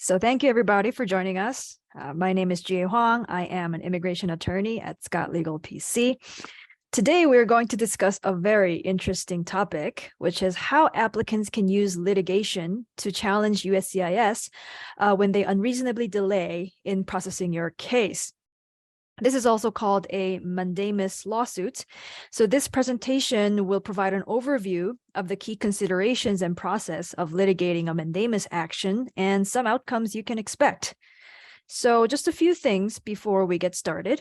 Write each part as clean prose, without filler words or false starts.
So thank you, everybody, for joining us. My name is Jie Huang. I am an immigration attorney at Scott Legal PC. Today, we're going to discuss a very interesting topic, which is how applicants can use litigation to challenge USCIS when they unreasonably delay in processing your case. This is also called a Mandamus lawsuit. So this presentation will provide an overview of the key considerations and process of litigating a Mandamus action and some outcomes you can expect. So just a few things before we get started.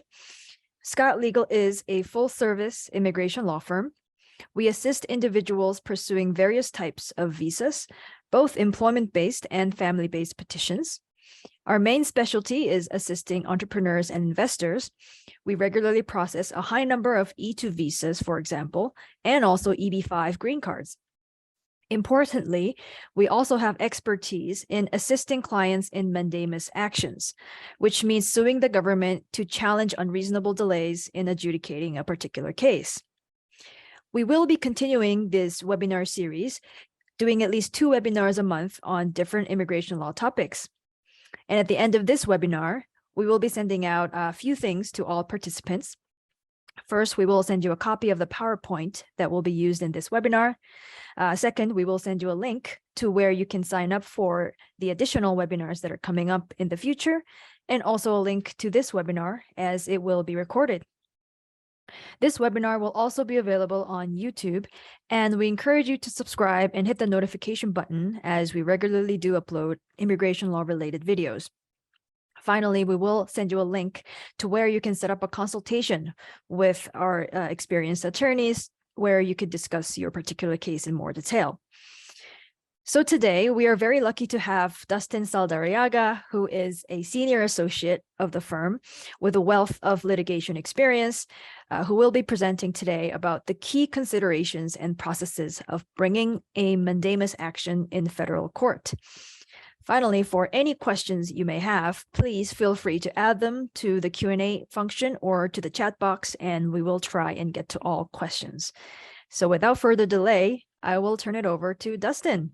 Scott Legal is a full-service immigration law firm. We assist individuals pursuing various types of visas, both employment-based and family-based petitions. Our main specialty is assisting entrepreneurs and investors. We regularly process a high number of E2 visas, for example, and also EB5 green cards. Importantly, we also have expertise in assisting clients in mandamus actions, which means suing the government to challenge unreasonable delays in adjudicating a particular case. We will be continuing this webinar series, doing at least 2 webinars a month on different immigration law topics. And at the end of this webinar, we will be sending out a few things to all participants. First, we will send you a copy of the PowerPoint that will be used in this webinar. Second, we will send you a link to where you can sign up for the additional webinars that are coming up in the future, and also a link to this webinar as it will be recorded. This webinar will also be available on YouTube, and we encourage you to subscribe and hit the notification button as we regularly do upload immigration law-related videos. Finally, we will send you a link to where you can set up a consultation with our experienced attorneys, where you could discuss your particular case in more detail. So today, we are very lucky to have Dustin Saldarriaga, who is a senior associate of the firm with a wealth of litigation experience, who will be presenting today about the key considerations and processes of bringing a mandamus action in federal court. Finally, for any questions you may have, please feel free to add them to the Q&A function or to the chat box, and we will try and get to all questions. So without further delay, I will turn it over to Dustin.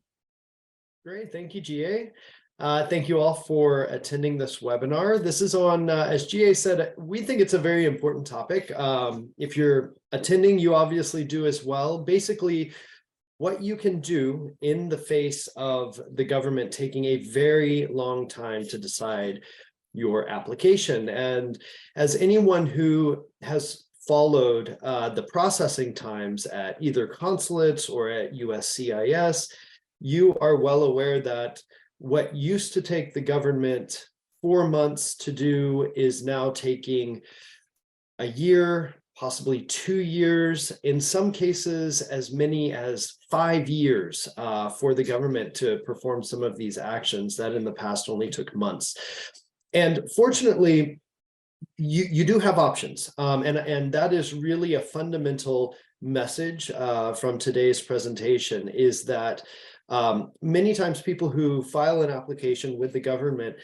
Great, thank you, GA. Thank you all for attending this webinar. This is on, as GA said, we think it's a very important topic. If you're attending, you obviously do as well. Basically, what you can do in the face of the government taking a very long time to decide your application. And as anyone who has followed the processing times at either consulates or at USCIS, you are well aware that what used to take the government 4 months to do is now taking a year, possibly 2 years, in some cases as many as 5 years for the government to perform some of these actions that in the past only took months. And fortunately, you do have options, and that is really a fundamental message from today's presentation, is that many times people who file an application with the government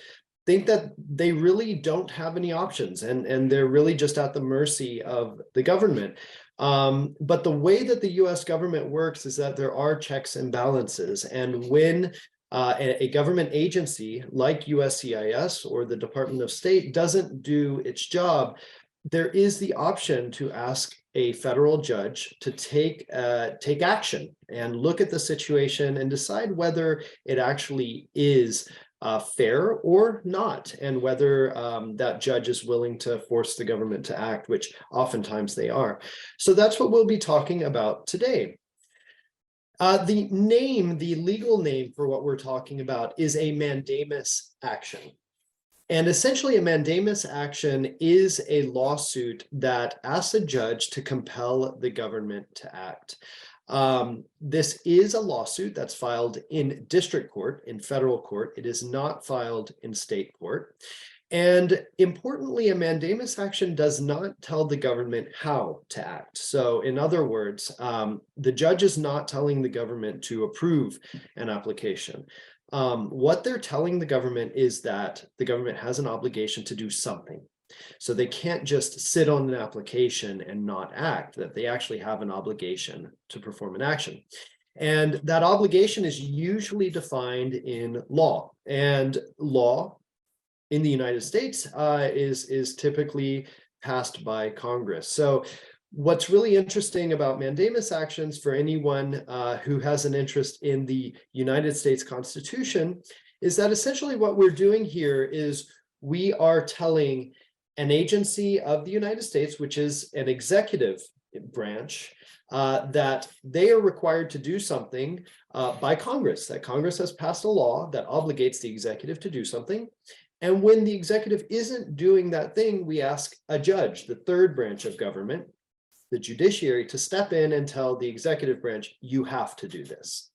think that they really don't have any options, and they're really just at the mercy of the government. But the way that the US government works is that there are checks and balances. And when a government agency like USCIS or the Department of State doesn't do its job, there is the option to ask a federal judge to take action and look at the situation and decide whether it actually is fair or not, and whether that judge is willing to force the government to act, which oftentimes they are. So that's what we'll be talking about today. The legal name for what we're talking about is a mandamus action. And essentially, a mandamus action is a lawsuit that asks a judge to compel the government to act. This is a lawsuit that's filed in district court, in federal court. It is not filed in state court. And importantly, a mandamus action does not tell the government how to act. So in other words, the judge is not telling the government to approve an application. What they're telling the government is that the government has an obligation to do something. So they can't just sit on an application and not act, that they actually have an obligation to perform an action. And that obligation is usually defined in law, and law in the United States is typically passed by Congress. So what's really interesting about mandamus actions for anyone who has an interest in the United States Constitution is that essentially what we're doing here is we are telling an agency of the United States, which is an executive branch, that they are required to do something by Congress, that Congress has passed a law that obligates the executive to do something. And when the executive isn't doing that thing, we ask a judge, the third branch of government, the judiciary, to step in and tell the executive branch, you have to do this.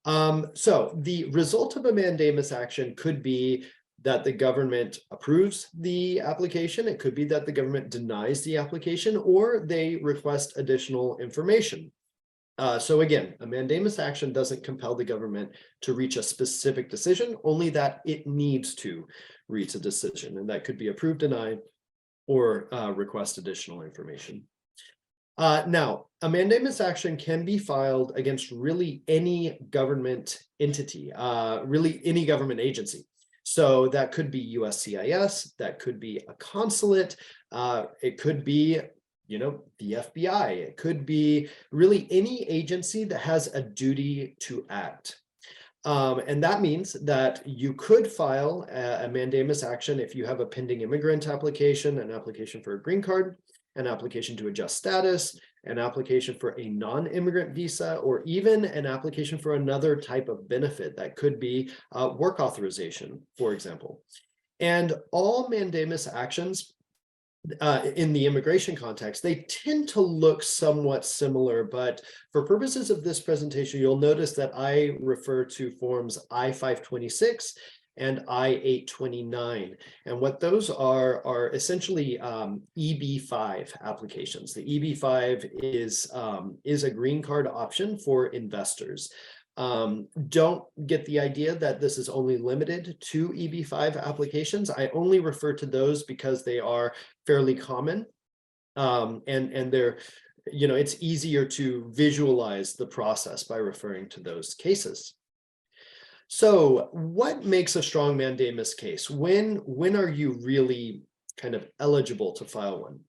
So the result of a mandamus action could be that the government approves the application. It could be that the government denies the application, or they request additional information. So again, a mandamus action doesn't compel the government to reach a specific decision, only that it needs to reach a decision, and that could be approved, denied, or request additional information. Now, a mandamus action can be filed against really any government entity, really any government agency. So that could be USCIS, that could be a consulate, it could be, you know, the FBI, it could be really any agency that has a duty to act. And that means that you could file a mandamus action if you have a pending immigrant application, an application for a green card, an application to adjust status, an application for a non-immigrant visa, or even an application for another type of benefit that could be work authorization, for example. And all mandamus actions in the immigration context, they tend to look somewhat similar, but for purposes of this presentation, you'll notice that I refer to forms I-526 and I-829. And what those are essentially EB-5 applications. The EB-5 is a green card option for investors. Don't get the idea that this is only limited to EB-5 applications. I only refer to those because they are fairly common, and they're, you know, it's easier to visualize the process by referring to those cases. So what makes a strong mandamus case? When are you really kind of eligible to file one?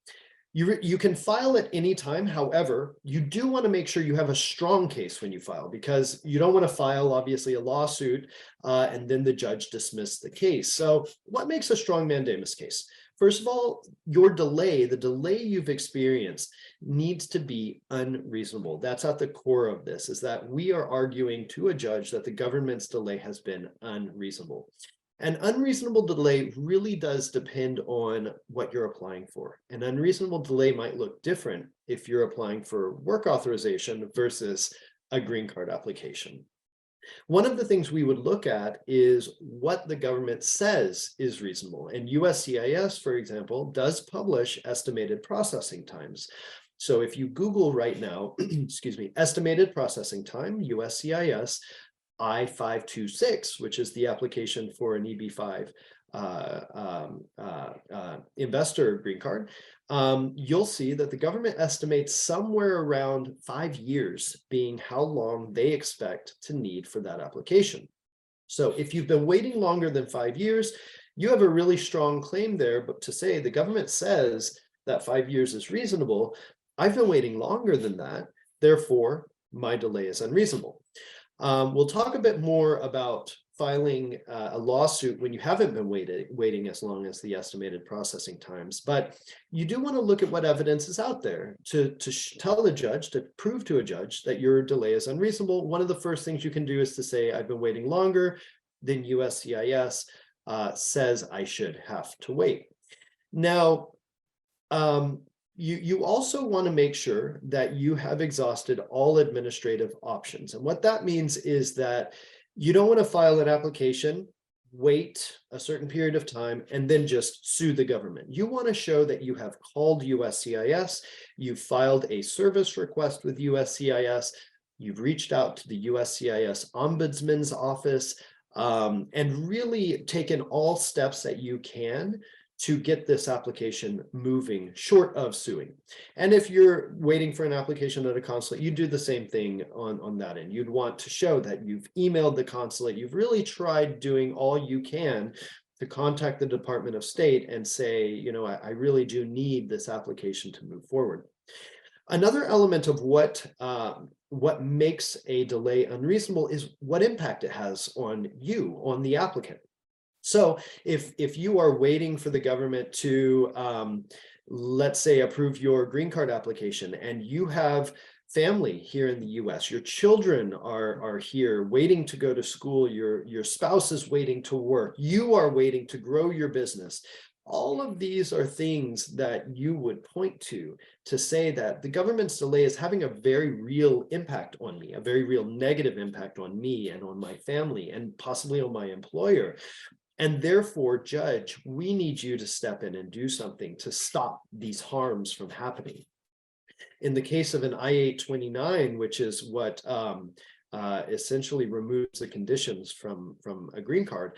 You can file at any time. However, you do want to make sure you have a strong case when you file, because you don't want to file, obviously, a lawsuit and then the judge dismiss the case. So what makes a strong mandamus case? First of all, your delay, the delay you've experienced, needs to be unreasonable. That's at the core of this, is that we are arguing to a judge that the government's delay has been unreasonable. An unreasonable delay really does depend on what you're applying for. An unreasonable delay might look different if you're applying for work authorization versus a green card application. One of the things we would look at is what the government says is reasonable. And USCIS, for example, does publish estimated processing times. So if you Google right now, excuse me, estimated processing time, USCIS, I-526, which is the application for an EB-5 investor green card, you'll see that the government estimates somewhere around 5 years being how long they expect to need for that application. So if you've been waiting longer than 5 years, you have a really strong claim there, but to say the government says that 5 years is reasonable, I've been waiting longer than that, therefore my delay is unreasonable. We'll talk a bit more about filing a lawsuit when you haven't been waiting as long as the estimated processing times, but you do want to look at what evidence is out there to tell the judge, to prove to a judge that your delay is unreasonable. One of the first things you can do is to say, I've been waiting longer than USCIS says I should have to wait. Now, you also want to make sure that you have exhausted all administrative options. And what that means is that you don't want to file an application, wait a certain period of time, and then just sue the government. You want to show that you have called USCIS, you've filed a service request with USCIS, you've reached out to the USCIS Ombudsman's office, and really taken all steps that you can to get this application moving short of suing. And if you're waiting for an application at a consulate, you do the same thing on that end. You'd want to show that you've emailed the consulate, you've really tried doing all you can to contact the Department of State and say, you know, I really do need this application to move forward. Another element of what makes a delay unreasonable is what impact it has on you, on the applicant. So if you are waiting for the government to, let's say, approve your green card application, and you have family here in the US, your children are here waiting to go to school, your spouse is waiting to work, you are waiting to grow your business. All of these are things that you would point to say that the government's delay is having a very real impact on me, a very real negative impact on me and on my family and possibly on my employer. And therefore, judge, we need you to step in and do something to stop these harms from happening. In the case of an I-829, which is what essentially removes the conditions from a green card,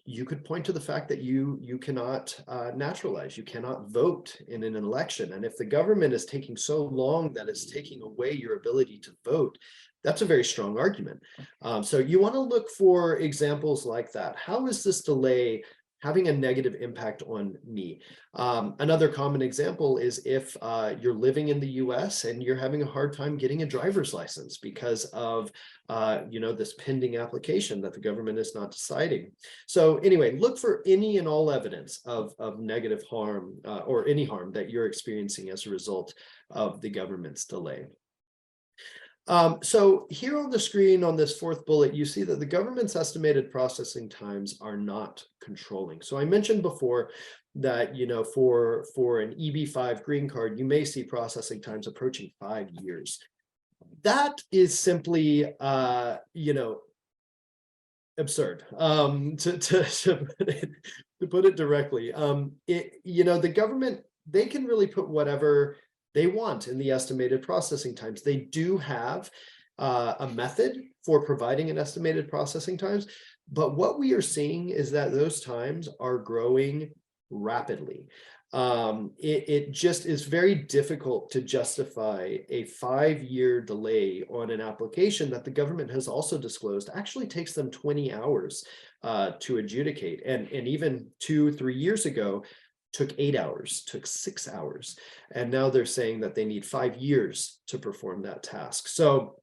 you could point to the fact that you cannot naturalize, you cannot vote in an election. And if the government is taking so long that it's taking away your ability to vote, that's a very strong argument. So you want to look for examples like that. How is this delay having a negative impact on me? Another common example is if you're living in the US and you're having a hard time getting a driver's license because of this pending application that the government is not deciding. So anyway, look for any and all evidence of negative harm or any harm that you're experiencing as a result of the government's delay. So here on the screen on this fourth bullet, you see that the government's estimated processing times are not controlling. So I mentioned before that, for an EB-5 green card, you may see processing times approaching 5 years. That is simply, absurd, to put it directly. The government, they can really put whatever they want in the estimated processing times. They do have a method for providing an estimated processing times, but what we are seeing is that those times are growing rapidly. It just is very difficult to justify a 5-year delay on an application that the government has also disclosed actually takes them 20 hours to adjudicate. And even 2-3 years ago, took 8 hours, took 6 hours. And now they're saying that they need 5 years to perform that task. So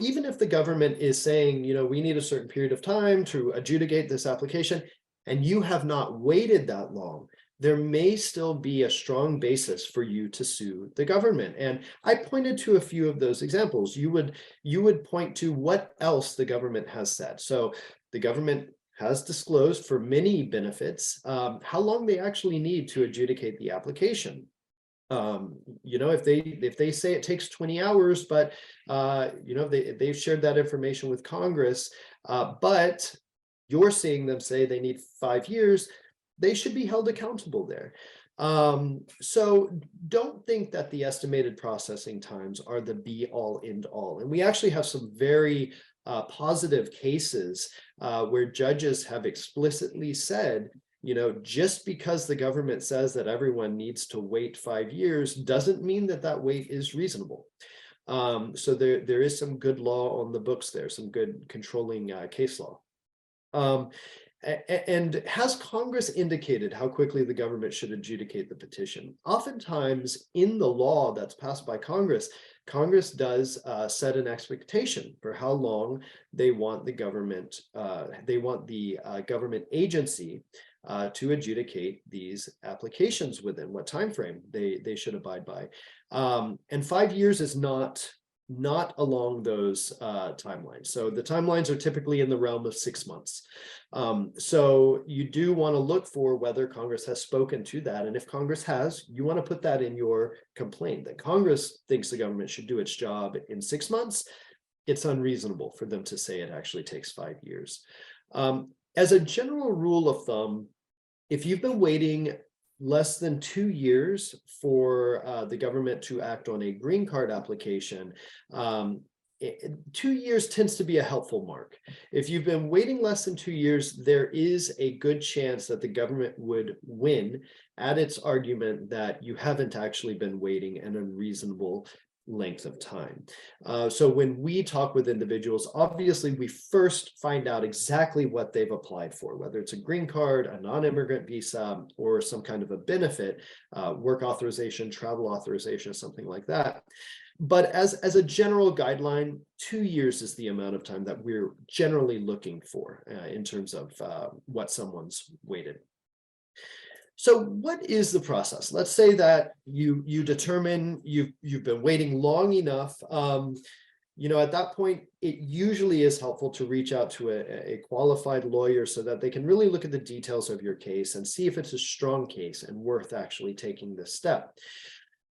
even if the government is saying, we need a certain period of time to adjudicate this application, and you have not waited that long, there may still be a strong basis for you to sue the government. And I pointed to a few of those examples. You would point to what else the government has said. So the government has disclosed for many benefits how long they actually need to adjudicate the application. If they say it takes 20 hours, but they've shared that information with Congress, but you're seeing them say they need 5 years, they should be held accountable there. So don't think that the estimated processing times are the be all end all. And we actually have some very positive cases where judges have explicitly said, just because the government says that everyone needs to wait 5 years doesn't mean that that wait is reasonable. So there is some good law on the books there, some good controlling case law. And has Congress indicated how quickly the government should adjudicate the petition? Oftentimes in the law that's passed by Congress, Congress does set an expectation for how long they want the government, government agency to adjudicate these applications within, what time frame they should abide by. And 5 years is not along those timelines. So the timelines are typically in the realm of 6 months. So you do want to look for whether Congress has spoken to that. And if Congress has, you want to put that in your complaint, that Congress thinks the government should do its job in 6 months. It's unreasonable for them to say it actually takes 5 years. As a general rule of thumb, if you've been waiting less than 2 years for the government to act on a green card application, 2 years tends to be a helpful mark. If you've been waiting less than 2 years, there is a good chance that the government would win at its argument that you haven't actually been waiting an unreasonable length of time. So when we talk with individuals, obviously we first find out exactly what they've applied for, whether it's a green card, a non-immigrant visa, or some kind of a benefit, work authorization, travel authorization, something like that. But as a general guideline, 2 years is the amount of time that we're generally looking for in terms of what someone's waited. So what is the process? Let's say that you determine you've been waiting long enough. At that point, it usually is helpful to reach out to a qualified lawyer so that they can really look at the details of your case and see if it's a strong case and worth actually taking this step.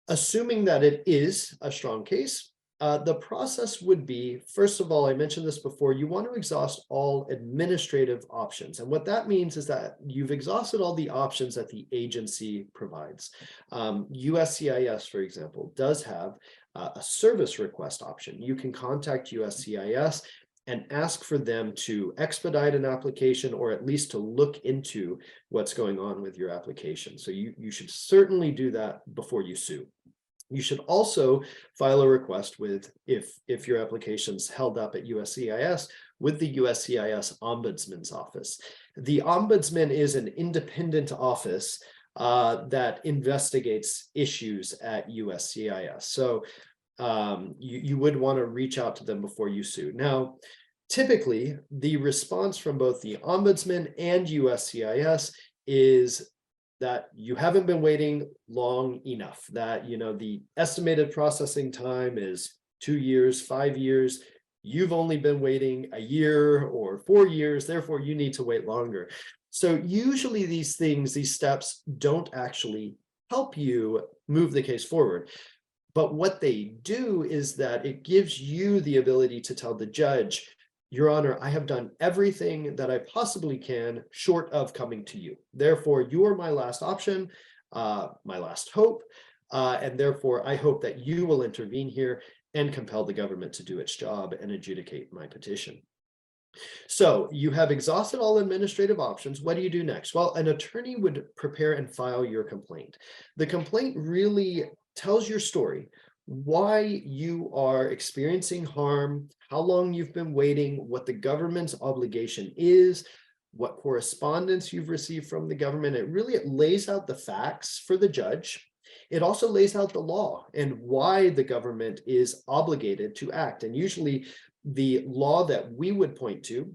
Assuming that it is a strong case, the process would be, first of all, I mentioned this before, you want to exhaust all administrative options. And what that means is that you've exhausted all the options that the agency provides. USCIS, for example, does have a service request option. You can contact USCIS and ask for them to expedite an application, or at least to look into what's going on with your application. So you should certainly do that before you sue. You should also file a request with, if your application's held up at USCIS, with the USCIS Ombudsman's office. The Ombudsman is an independent office that investigates issues at USCIS. So you would want to reach out to them before you sue. Now, typically, the response from both the Ombudsman and USCIS is that you haven't been waiting long enough, that the estimated processing time is 2 years, 5 years. You've only been waiting a year or 4 years, therefore you need to wait longer. So usually these steps don't actually help you move the case forward. But what they do is that it gives you the ability to tell the judge, Your Honor, I have done everything that I possibly can short of coming to you. Therefore, you are my last option, my last hope, and therefore I hope that you will intervene here and compel the government to do its job and adjudicate my petition. So you have exhausted all administrative options. What do you do next? Well, an attorney would prepare and file your complaint. The complaint really tells your story, why you are experiencing harm, how long you've been waiting, what the government's obligation is, what correspondence you've received from the government. It lays out the facts for the judge. It also lays out the law and why the government is obligated to act. And usually the law that we would point to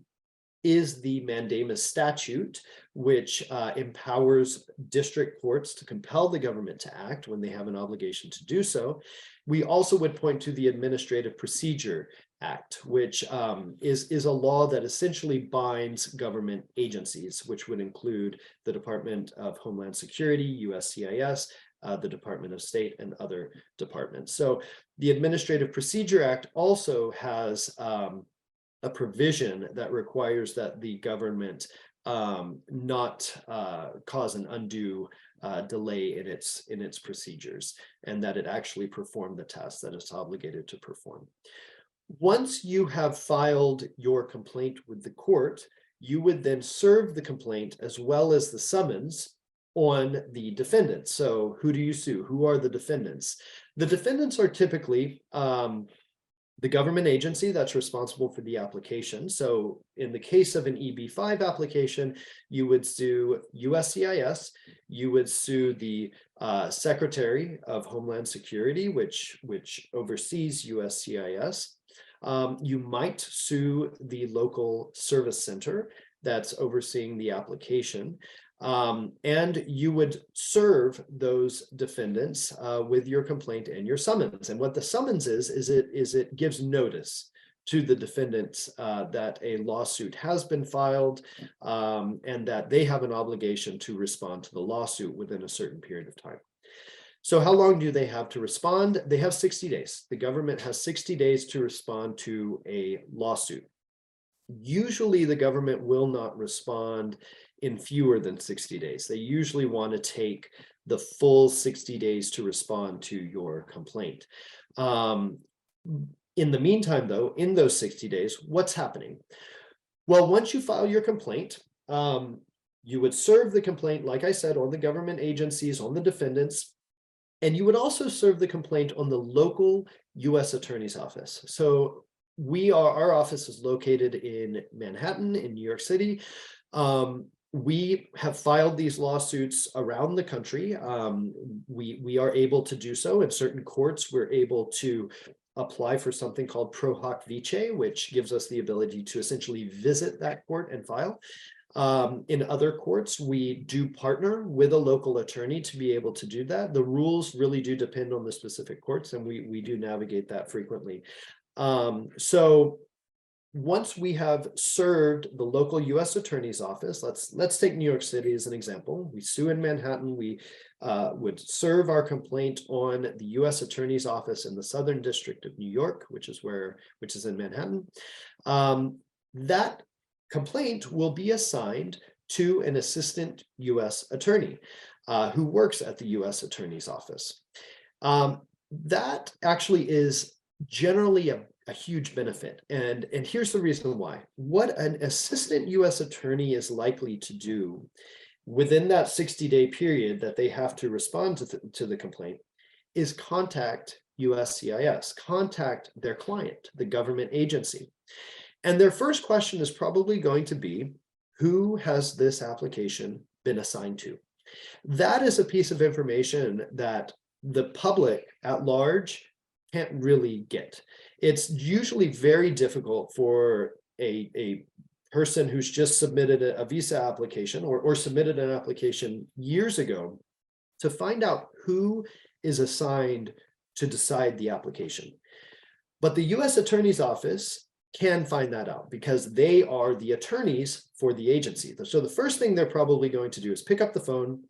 is the Mandamus statute, which empowers district courts to compel the government to act when they have an obligation to do so. We also would point to the Administrative Procedure Act, which is a law that essentially binds government agencies, which would include the Department of Homeland Security, USCIS, the Department of State, and other departments. So the Administrative Procedure Act also has a provision that requires that the government not cause an undue delay in its procedures, and that it actually perform the tasks that it's obligated to perform. Once you have filed your complaint with the court, you would then serve the complaint as well as the summons on the defendants. So who do you sue? Who are the defendants? The defendants are typically the government agency that's responsible for the application. So in the case of an EB-5 application, you would sue USCIS, you would sue the Secretary of Homeland Security, which oversees USCIS. You might sue the local service center that's overseeing the application. And you would serve those defendants with your complaint and your summons. And what the summons is it gives notice to the defendants that a lawsuit has been filed and that they have an obligation to respond to the lawsuit within a certain period of time. So how long do they have to respond? They have 60 days. The government has 60 days to respond to a lawsuit. Usually the government will not respond in fewer than 60 days. They usually want to take the full 60 days to respond to your complaint. In the meantime, though, in those 60 days, what's happening? Well, once you file your complaint, you would serve the complaint, like I said, on the government agencies, on the defendants, and you would also serve the complaint on the local U.S. Attorney's Office. So our office is located in Manhattan, in New York City. We have filed these lawsuits around the country. We are able to do so in certain courts. We're able to apply for something called pro hoc vice, which gives us the ability to essentially visit that court and file. In other courts, we do partner with a local attorney to be able to do that. The rules really do depend on the specific courts, and we do navigate that frequently. So once we have served the local U.S. Attorney's Office, let's take New York City as an example. We sue in Manhattan. We would serve our complaint on the U.S. Attorney's Office in the Southern District of New York, which is in Manhattan. That complaint will be assigned to an assistant U.S. attorney who works at the U.S. Attorney's Office. That actually is generally a huge benefit. And here's the reason why. What an assistant U.S. attorney is likely to do within that 60-day period that they have to respond to the complaint is contact USCIS, contact their client, the government agency. And their first question is probably going to be, who has this application been assigned to? That is a piece of information that the public at large can't really get. It's usually very difficult for a person who's just submitted a visa application or submitted an application years ago to find out who is assigned to decide the application. But the U.S. Attorney's Office can find that out because they are the attorneys for the agency. So the first thing they're probably going to do is pick up the phone,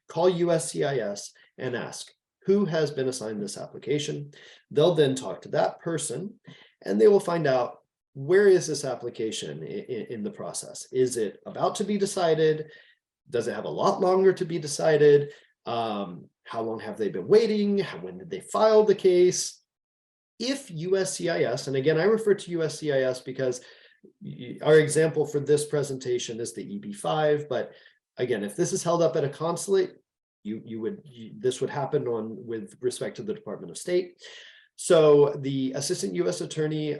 call USCIS, and ask, who has been assigned this application? They'll then talk to that person, and they will find out, where is this application in the process? Is it about to be decided? Does it have a lot longer to be decided? How long have they been waiting? When did they file the case? If USCIS, and again, I refer to USCIS because our example for this presentation is the EB-5, but again, if this is held up at a consulate, this would happen with respect to the Department of State. So the assistant U.S. attorney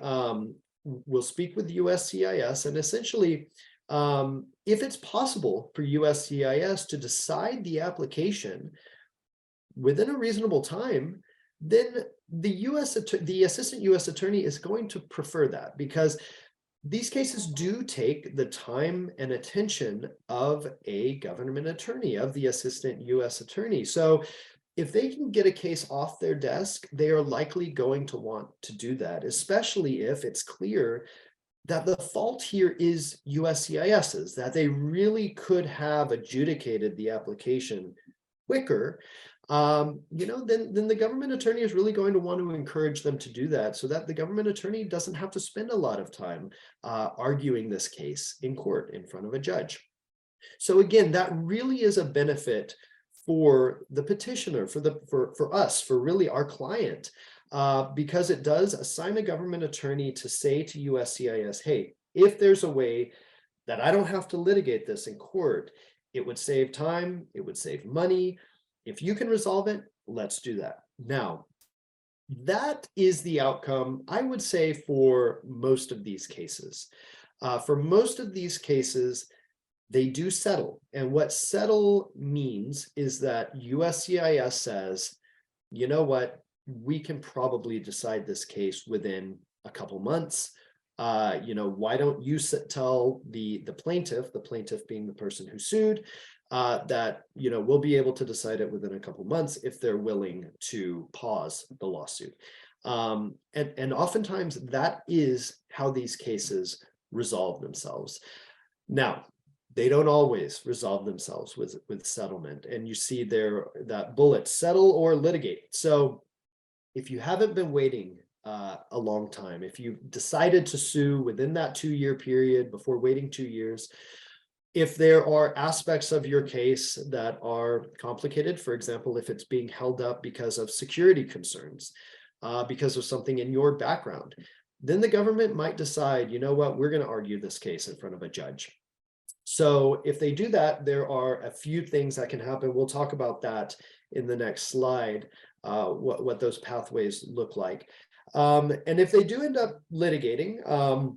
will speak with USCIS, and essentially, if it's possible for USCIS to decide the application within a reasonable time, then the assistant U.S. attorney is going to prefer that, because these cases do take the time and attention of a government attorney, of the assistant U.S. attorney. So if they can get a case off their desk, they are likely going to want to do that, especially if it's clear that the fault here is USCIS's, that they really could have adjudicated the application quicker. Then the government attorney is really going to want to encourage them to do that, so that the government attorney doesn't have to spend a lot of time arguing this case in court in front of a judge. So again, that really is a benefit for the petitioner, for us, for really our client, because it does assign a government attorney to say to USCIS, hey, if there's a way that I don't have to litigate this in court, it would save time, it would save money. If you can resolve it, let's do that. Now, that is the outcome, I would say, for most of these cases. For most of these cases, they do settle. And what settle means is that USCIS says, you know what, we can probably decide this case within a couple months. Why don't you tell the plaintiff being the person who sued, that we'll be able to decide it within a couple months if they're willing to pause the lawsuit. And oftentimes that is how these cases resolve themselves. Now, they don't always resolve themselves with settlement, and you see there that bullet, settle or litigate. So if you haven't been waiting a long time, if you decided to sue within that 2-year period before waiting 2 years, if there are aspects of your case that are complicated, for example, if it's being held up because of security concerns, because of something in your background, then the government might decide, you know what, we're going to argue this case in front of a judge. So if they do that, there are a few things that can happen. We'll talk about that in the next slide, what those pathways look like. And if they do end up litigating,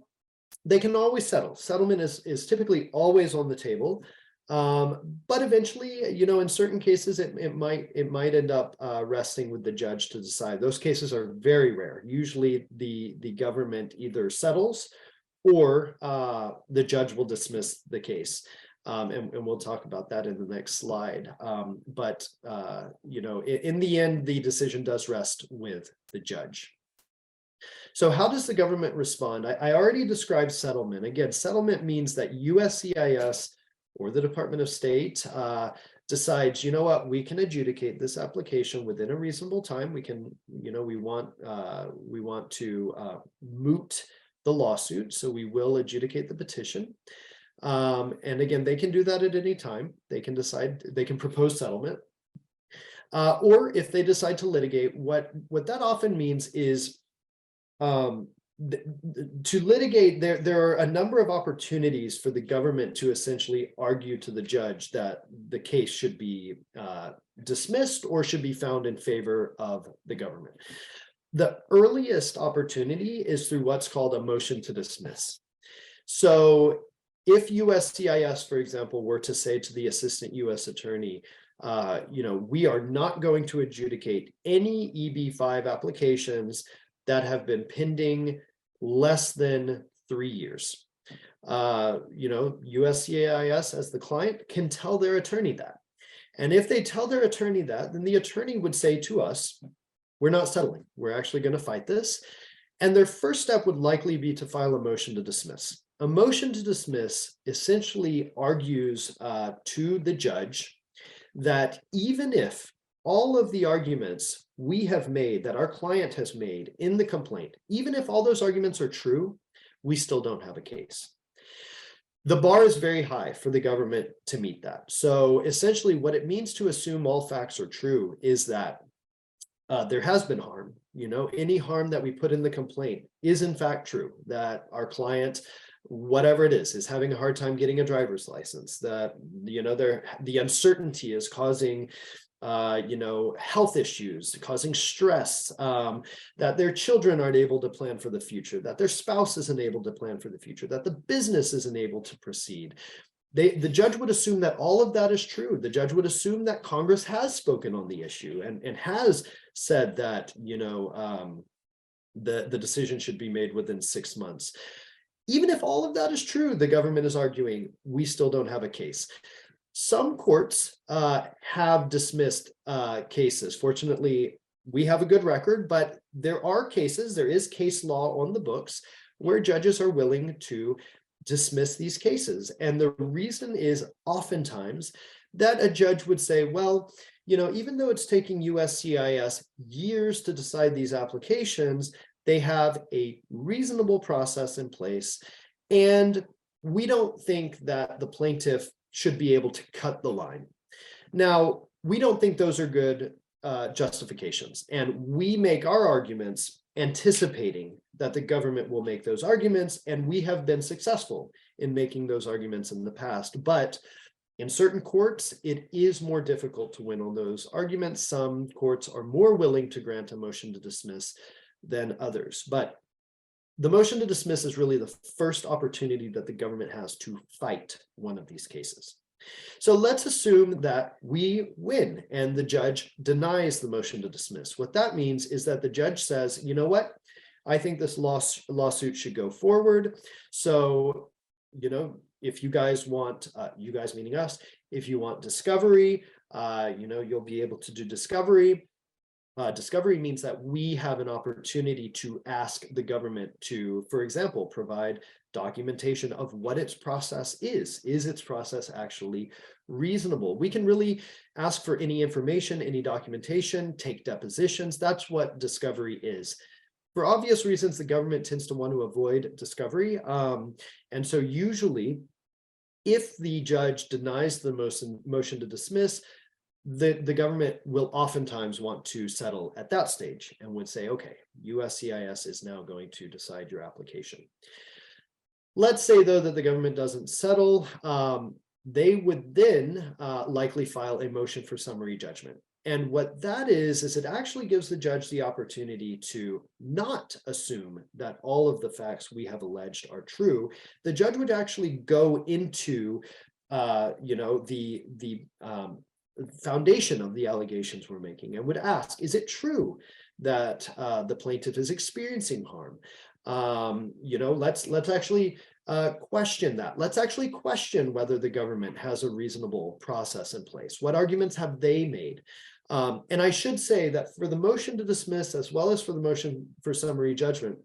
they can always settle. Settlement is typically always on the table. But eventually, in certain cases, it might end up resting with the judge to decide. Those cases are very rare. Usually the government either settles or the judge will dismiss the case. And we'll talk about that in the next slide. But in the end, the decision does rest with the judge. So how does the government respond? I already described settlement. Again, settlement means that USCIS or the Department of State decides, you know what, we can adjudicate this application within a reasonable time. We can, we want to moot the lawsuit, so we will adjudicate the petition. And again, they can do that at any time. They can decide, they can propose settlement. Or if they decide to litigate, what that often means is to litigate, there are a number of opportunities for the government to essentially argue to the judge that the case should be dismissed or should be found in favor of the government. The earliest opportunity is through what's called a motion to dismiss. So if USCIS, for example, were to say to the assistant U.S. attorney, we are not going to adjudicate any EB-5 applications that have been pending less than 3 years. USCIS as the client can tell their attorney that. And if they tell their attorney that, then the attorney would say to us, we're not settling. We're actually going to fight this. And their first step would likely be to file a motion to dismiss. A motion to dismiss essentially argues to the judge that even if all of the arguments we have made, that our client has made in the complaint, even if all those arguments are true, we still don't have a case. The bar is very high for the government to meet that. So essentially what it means to assume all facts are true is that there has been harm. Any harm that we put in the complaint is in fact true, that our client, whatever it is having a hard time getting a driver's license, that the uncertainty is causing health issues, causing stress, that their children aren't able to plan for the future, that their spouse isn't able to plan for the future, that the business isn't able to proceed. The judge would assume that all of that is true. The judge would assume that Congress has spoken on the issue and has said that, the decision should be made within 6 months. Even if all of that is true, the government is arguing we still don't have a case. Some courts have dismissed cases. Fortunately, we have a good record, but there is case law on the books where judges are willing to dismiss these cases. And the reason is oftentimes that a judge would say, well, even though it's taking USCIS years to decide these applications, they have a reasonable process in place. And we don't think that the plaintiff should be able to cut the line. Now, we don't think those are good justifications. And we make our arguments anticipating that the government will make those arguments, and we have been successful in making those arguments in the past. But in certain courts, it is more difficult to win on those arguments. Some courts are more willing to grant a motion to dismiss than others. But the motion to dismiss is really the first opportunity that the government has to fight one of these cases. So let's assume that we win and the judge denies the motion to dismiss. What that means is that the judge says, you know what, I think this lawsuit should go forward. So, if you guys want, you guys meaning us, if you want discovery, you'll be able to do discovery. Discovery means that we have an opportunity to ask the government to, for example, provide documentation of what its process is. Is its process actually reasonable? We can really ask for any information, any documentation, take depositions. That's what discovery is. For obvious reasons, the government tends to want to avoid discovery. And so usually, if the judge denies the motion to dismiss, the government will oftentimes want to settle at that stage and would say, okay, USCIS is now going to decide your application. Let's say, though, that the government doesn't settle. They would then likely file a motion for summary judgment. And what that is it actually gives the judge the opportunity to not assume that all of the facts we have alleged are true. The judge would actually go into, the foundation of the allegations we're making and would ask, is it true that the plaintiff is experiencing harm? Let's actually question that. Let's actually question whether the government has a reasonable process in place. What arguments have they made? And I should say that for the motion to dismiss, as well as for the motion for summary judgment,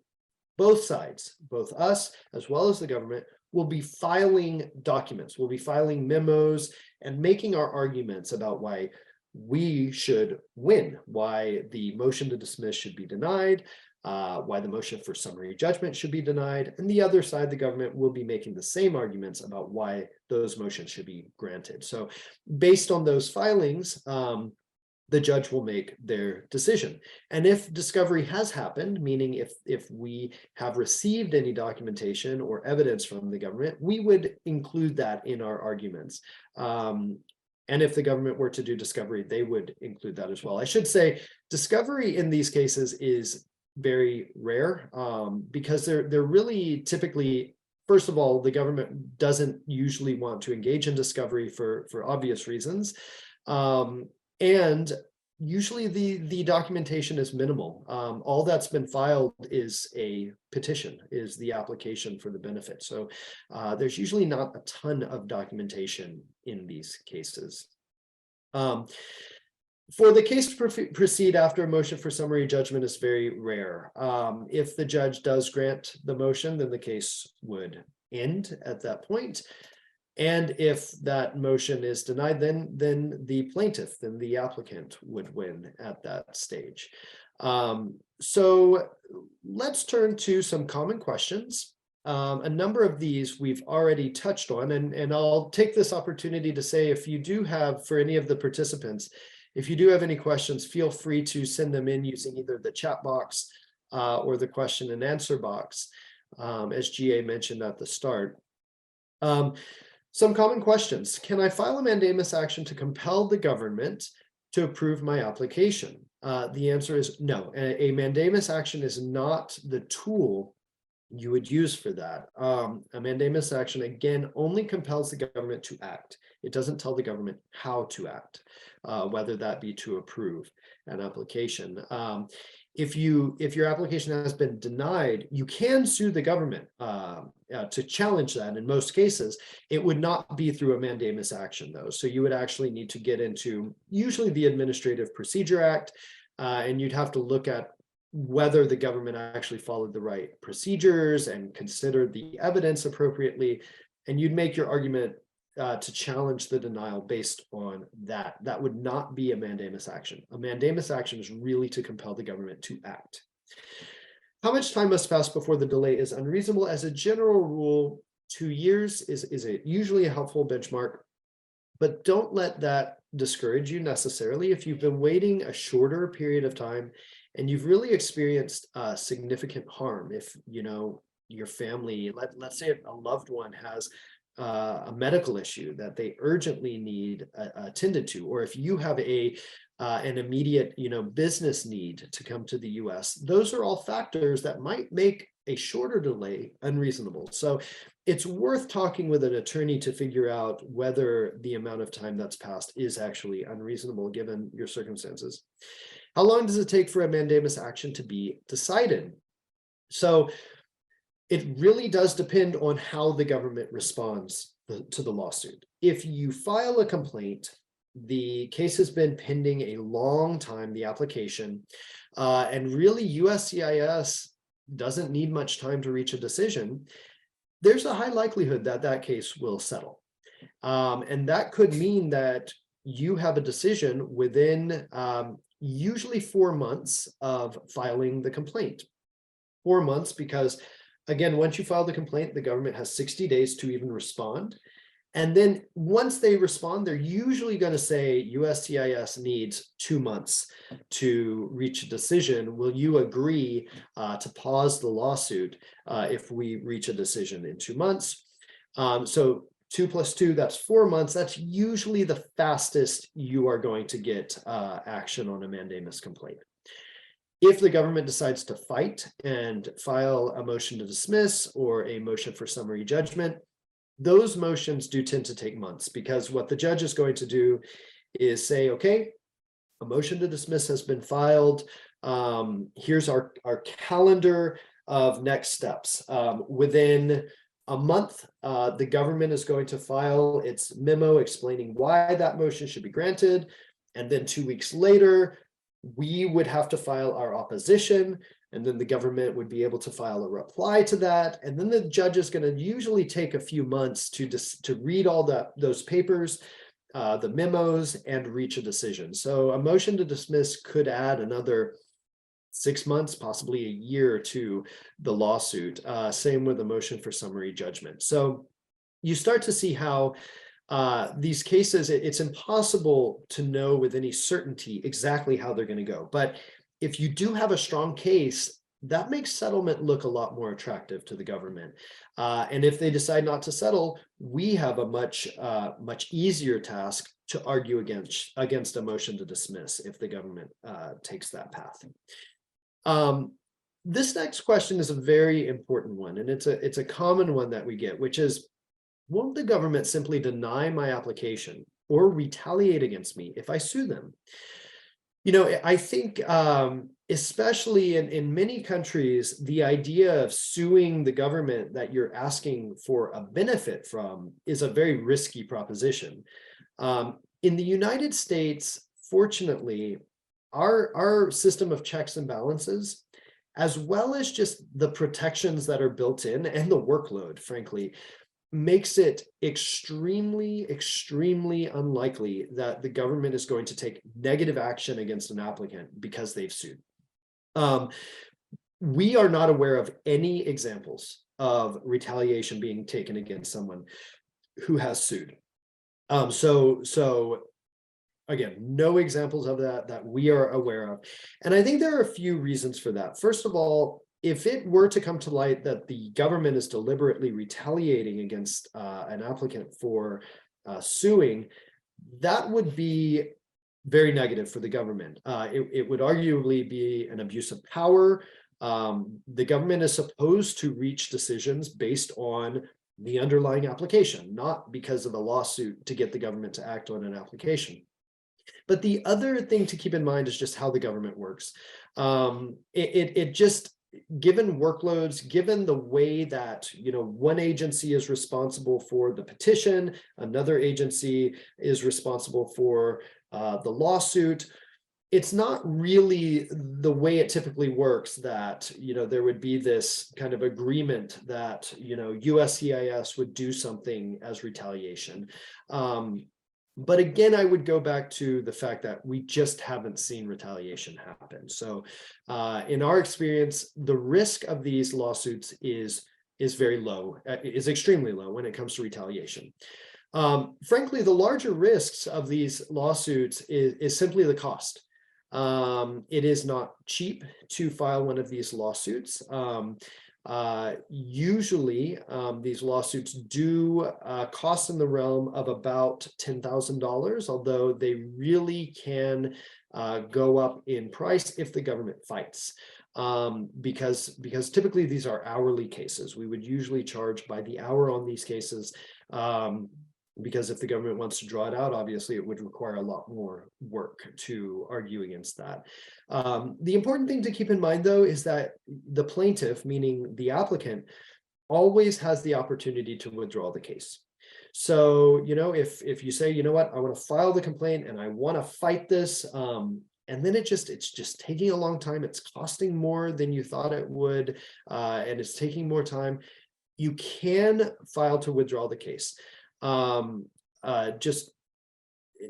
both sides, both us as well as the government, will be filing documents, we'll be filing memos and making our arguments about why we should win, why the motion to dismiss should be denied, why the motion for summary judgment should be denied, and the other side, the government, will be making the same arguments about why those motions should be granted. So based on those filings, the judge will make their decision. And if discovery has happened, meaning if we have received any documentation or evidence from the government, we would include that in our arguments. And if the government were to do discovery, they would include that as well. I should say discovery in these cases is very rare because they're really typically, first of all, the government doesn't usually want to engage in discovery for obvious reasons. And usually the documentation is minimal. All that's been filed is a petition, is the application for the benefit. So there's usually not a ton of documentation in these cases. For the case to proceed after a motion for summary judgment is very rare. If the judge does grant the motion, then the case would end at that point. And if that motion is denied, then the plaintiff, then the applicant would win at that stage. So let's turn to some common questions. A number of these we've already touched on, and I'll take this opportunity to say, if you do have, for any of the participants, if you do have any questions, feel free to send them in using either the chat box or the question and answer box, as GA mentioned at the start. Some common questions. Can I file a mandamus action to compel the government to approve my application? The answer is no. A mandamus action is not the tool you would use for that. A mandamus action, again, only compels the government to act. It doesn't tell the government how to act, whether that be to approve an application. If your application has been denied, you can sue the government to challenge that. In most cases, it would not be through a mandamus action, though. So you would actually need to get into usually the Administrative Procedure Act, and you'd have to look at whether the government actually followed the right procedures and considered the evidence appropriately. And you'd make your argument to challenge the denial based on that. That would not be a mandamus action. A mandamus action is really to compel the government to act. How much time must pass before the delay is unreasonable? As a general rule, 2 years is usually a helpful benchmark, but don't let that discourage you necessarily. If you've been waiting a shorter period of time and you've really experienced significant harm, if your family, let's say a loved one has a medical issue that they urgently need attended to, or if you have an immediate business need to come to the US, those are all factors that might make a shorter delay unreasonable. So it's worth talking with an attorney to figure out whether the amount of time that's passed is actually unreasonable given your circumstances. How long does it take for a mandamus action to be decided? So it really does depend on how the government responds to the lawsuit. If you file a complaint, the case has been pending a long time, the application, and really USCIS doesn't need much time to reach a decision, there's a high likelihood that that case will settle. And that could mean that you have a decision within usually 4 months of filing the complaint. 4 months because, again, once you file the complaint, the government has 60 days to even respond. And then once they respond, they're usually going to say USCIS needs 2 months to reach a decision. Will you agree to pause the lawsuit if we reach a decision in 2 months? So 2 + 2, that's 4 months. That's usually the fastest you are going to get action on a mandamus complaint. If the government decides to fight and file a motion to dismiss or a motion for summary judgment, those motions do tend to take months, because what the judge is going to do is say, okay, a motion to dismiss has been filed. Here's our calendar of next steps. Within a month, the government is going to file its memo explaining why that motion should be granted. And then 2 weeks later, we would have to file our opposition, and then the government would be able to file a reply to that. And then the judge is going to usually take a few months to read all those papers, the memos, and reach a decision. So a motion to dismiss could add another 6 months, possibly a year to the lawsuit. Same with a motion for summary judgment. So you start to see how these cases, it's impossible to know with any certainty exactly how they're going to go. But if you do have a strong case, that makes settlement look a lot more attractive to the government. And if they decide not to settle, we have a much easier task to argue against a motion to dismiss if the government takes that path. This next question is a very important one, and it's a common one that we get, which is, won't the government simply deny my application or retaliate against me if I sue them? You know, I think especially in many countries, the idea of suing the government that you're asking for a benefit from is a very risky proposition. In the United States, fortunately, our system of checks and balances, as well as just the protections that are built in and the workload, frankly, makes it extremely, extremely unlikely that the government is going to take negative action against an applicant because they've sued. We are not aware of any examples of retaliation being taken against someone who has sued. So again, no examples of that we are aware of. And I think there are a few reasons for that. First of all, if it were to come to light that the government is deliberately retaliating against an applicant for suing, that would be very negative for the government. It would arguably be an abuse of power. The government is supposed to reach decisions based on the underlying application, not because of a lawsuit to get the government to act on an application. But the other thing to keep in mind is just how the government works. It just, given workloads, given the way that, you know, one agency is responsible for the petition, another agency is responsible for the lawsuit, it's not really the way it typically works that, you know, there would be this kind of agreement that, you know, USCIS would do something as retaliation. But again, I would go back to the fact that we just haven't seen retaliation happen. So in our experience, the risk of these lawsuits is very low, is extremely low when it comes to retaliation. Frankly, the larger risks of these lawsuits is simply the cost. It is not cheap to file one of these lawsuits. Usually, these lawsuits do cost in the realm of about $10,000, although they really can go up in price if the government fights. Because typically these are hourly cases. We would usually charge by the hour on these cases. Because if the government wants to draw it out, obviously it would require a lot more work to argue against that. The important thing to keep in mind, though, is that the plaintiff, meaning the applicant, always has the opportunity to withdraw the case. So, you know, if you say, you know what, I want to file the complaint and I want to fight this, and then it's just taking a long time, it's costing more than you thought it would, and it's taking more time, you can file to withdraw the case. Just,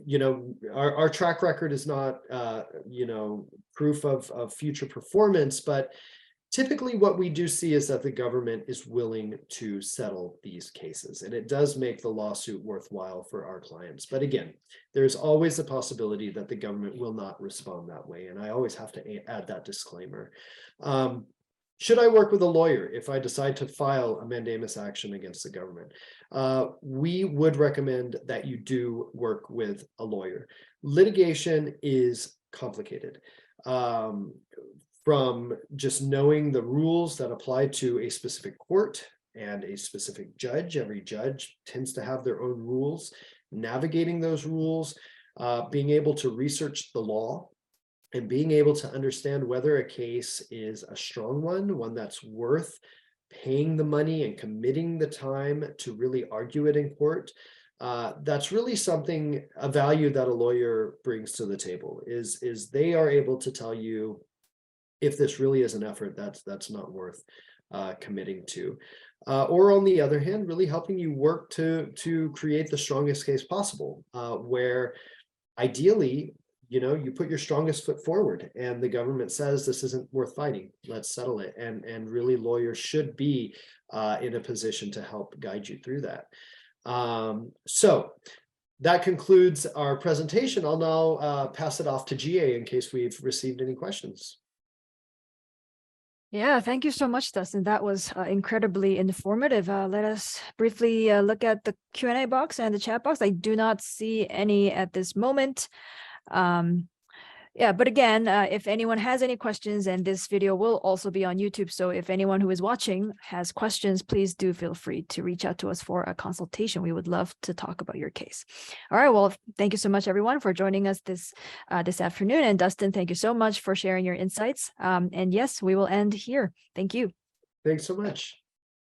you know, our track record is not, you know, proof of future performance, but typically what we do see is that the government is willing to settle these cases, and it does make the lawsuit worthwhile for our clients. But again, there's always a possibility that the government will not respond that way, and I always have to add that disclaimer. Should I work with a lawyer if I decide to file a mandamus action against the government? We would recommend that you do work with a lawyer. Litigation is complicated. From just knowing the rules that apply to a specific court and a specific judge. Every judge tends to have their own rules, navigating those rules, being able to research the law, and being able to understand whether a case is a strong one that's worth paying the money and committing the time to really argue it in court. That's really something, a value that a lawyer brings to the table, is they are able to tell you if this really is an effort that's not worth committing to. Or on the other hand, really helping you work to create the strongest case possible, where ideally, you put your strongest foot forward and the government says this isn't worth fighting, let's settle it. And really lawyers should be in a position to help guide you through that. So that concludes our presentation. I'll now pass it off to GA in case we've received any questions. Yeah, thank you so much, Dustin. That was incredibly informative. Let us briefly look at the Q&A box and the chat box. I do not see any at this moment. Yeah, but again, if anyone has any questions, and this video will also be on YouTube, so if anyone who is watching has questions, please do feel free to reach out to us for a consultation. We would love to talk about your case. All right, well, thank you so much, everyone, for joining us this afternoon. And Dustin, thank you so much for sharing your insights. And yes, we will end here. Thank you. Thanks so much.